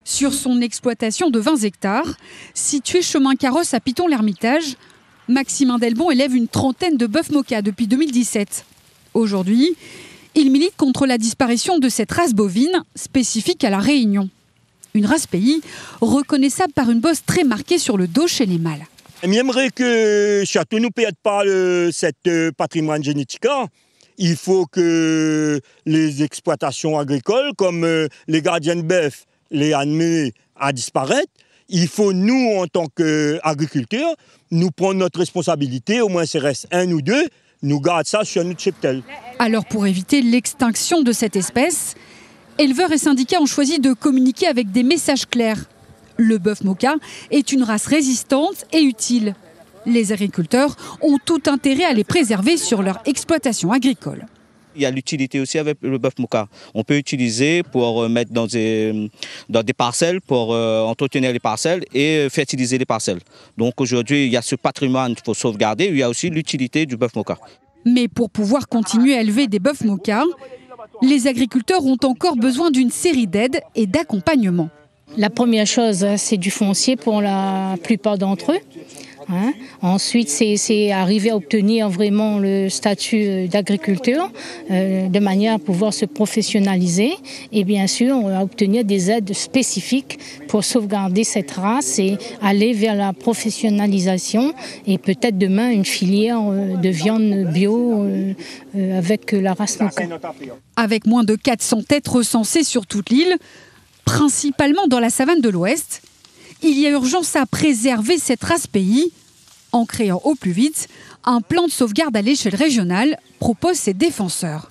Sur son exploitation de 20 hectares, située chemin Carrosse à Piton-l'Hermitage, Maximin Delbon élève une trentaine de bœufs Moka depuis 2017. Aujourd'hui, il milite contre la disparition de cette race bovine spécifique à La Réunion. Une race pays reconnaissable par une bosse très marquée sur le dos chez les mâles. J'aimerais que chacun nous perde pas cet patrimoine génétique. Il faut que les exploitations agricoles, comme les gardiens de bœuf, les admis à disparaître, il faut nous, en tant qu'agriculteurs, nous prendre notre responsabilité, au moins s'il reste un ou deux, nous garder ça sur notre cheptel. Alors pour éviter l'extinction de cette espèce, éleveurs et syndicats ont choisi de communiquer avec des messages clairs. Le bœuf Moka est une race résistante et utile. Les agriculteurs ont tout intérêt à les préserver sur leur exploitation agricole. Il y a l'utilité aussi avec le bœuf Moka. On peut utiliser pour mettre dans des parcelles, pour entretenir les parcelles et fertiliser les parcelles. Donc aujourd'hui, il y a ce patrimoine qu'il faut sauvegarder. Il y a aussi l'utilité du bœuf Moka. Mais pour pouvoir continuer à élever des bœufs Moka, les agriculteurs ont encore besoin d'une série d'aides et d'accompagnement. La première chose, c'est du foncier pour la plupart d'entre eux. Ensuite, c'est arriver à obtenir vraiment le statut d'agriculteur de manière à pouvoir se professionnaliser et bien sûr à obtenir des aides spécifiques pour sauvegarder cette race et aller vers la professionnalisation et peut-être demain une filière de viande bio avec la race Moka. Avec moins de 400 têtes recensées sur toute l'île, principalement dans la savane de l'Ouest, il y a urgence à préserver cette race pays en créant au plus vite un plan de sauvegarde à l'échelle régionale, proposent ses défenseurs.